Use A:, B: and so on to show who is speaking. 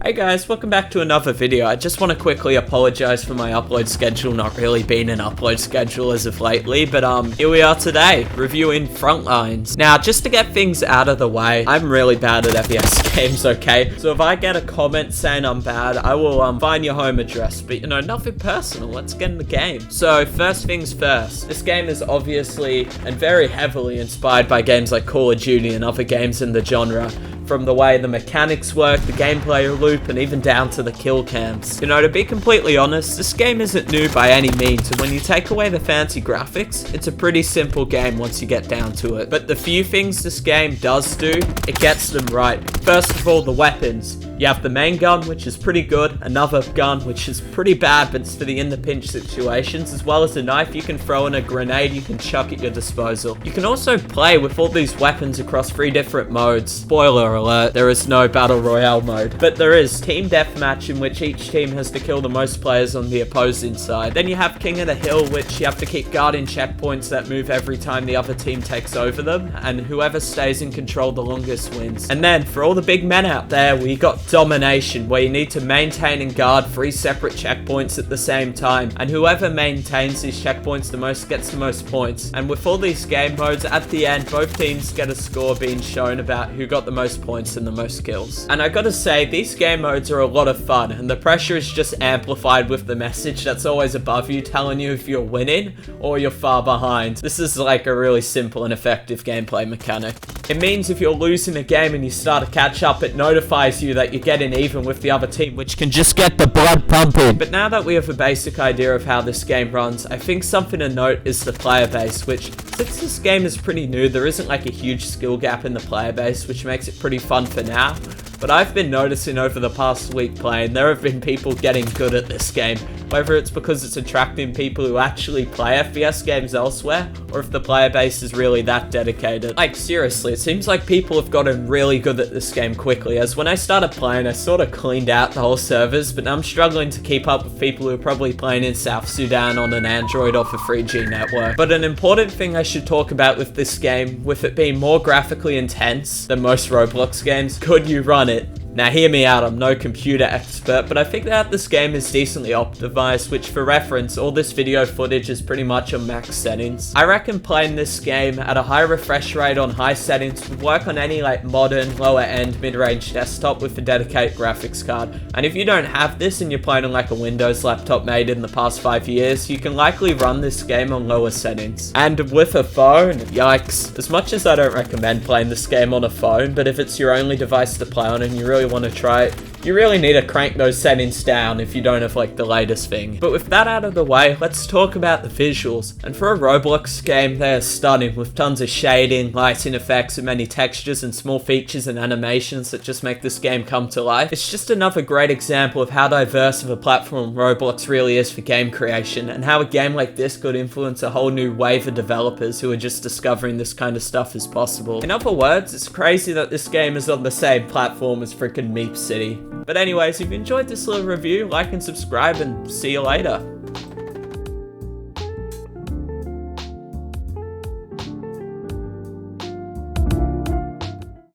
A: Hey guys, welcome back to another video. I just want to quickly apologize for my upload schedule not really being an upload schedule as of lately, but here we are today, reviewing Frontlines. Now, just to get things out of the way, I'm really bad at FPS games, okay? So if I get a comment saying I'm bad, I will find your home address, but you know, nothing personal. Let's get in the game. So first things first, this game is obviously and very heavily inspired by games like Call of Duty and other games in the genre. From the way the mechanics work, the gameplay loop, and even down to the kill cams. You know, to be completely honest, this game isn't new by any means, and when you take away the fancy graphics, it's a pretty simple game once you get down to it. But the few things this game does do, it gets them right. First of all, the weapons. You have the main gun, which is pretty good, another gun, which is pretty bad, but it's for the in-the-pinch situations, as well as a knife you can throw and a grenade you can chuck at your disposal. You can also play with all these weapons across 3 different modes. Spoiler alert, there is no Battle Royale mode, but there is Team Deathmatch, in which each team has to kill the most players on the opposing side. Then you have King of the Hill, which you have to keep guarding checkpoints that move every time the other team takes over them, and whoever stays in control the longest wins. And then, for all the big men out there, we got Domination, where you need to maintain and guard 3 separate checkpoints at the same time, and whoever maintains these checkpoints the most gets the most points. And with all these game modes, at the end both teams get a score being shown about who got the most points and the most kills. And I gotta say, these game modes are a lot of fun, and the pressure is just amplified with the message that's always above you telling you if you're winning or you're far behind. This is like a really simple and effective gameplay mechanic. It means if you're losing a game and you start to catch up, it notifies you that you're getting even with the other team, which can just get the blood pumping. But now that we have a basic idea of how this game runs, I think something to note is the player base, which, since this game is pretty new, there isn't like a huge skill gap in the player base, which makes it pretty fun for now. But I've been noticing over the past week playing, there have been people getting good at this game. Whether it's because it's attracting people who actually play FPS games elsewhere, or if the player base is really that dedicated. Like seriously, it seems like people have gotten really good at this game quickly, as when I started playing, I sort of cleaned out the whole servers, but now I'm struggling to keep up with people who are probably playing in South Sudan on an Android off a 3G network. But an important thing I should talk about with this game, with it being more graphically intense than most Roblox games, could you run it? Now hear me out, I'm no computer expert, but I think that this game is decently optimized, which for reference, all this video footage is pretty much on max settings. I reckon playing this game at a high refresh rate on high settings would work on any like modern, lower end, mid-range desktop with a dedicated graphics card. And if you don't have this and you're playing on like a Windows laptop made in the past 5 years, you can likely run this game on lower settings. And with a phone, yikes. As much as I don't recommend playing this game on a phone, but if it's your only device to play on and you really want to try it, you really need to crank those settings down if you don't have like the latest thing. But with that out of the way, let's talk about the visuals. And for a Roblox game, they are stunning, with tons of shading, lighting effects, and many textures and small features and animations that just make this game come to life. It's just another great example of how diverse of a platform Roblox really is for game creation, and how a game like this could influence a whole new wave of developers who are just discovering this kind of stuff is possible. In other words, it's crazy that this game is on the same platform as freaking Meep City. But anyways, if you enjoyed this little review, like and subscribe, and see you later.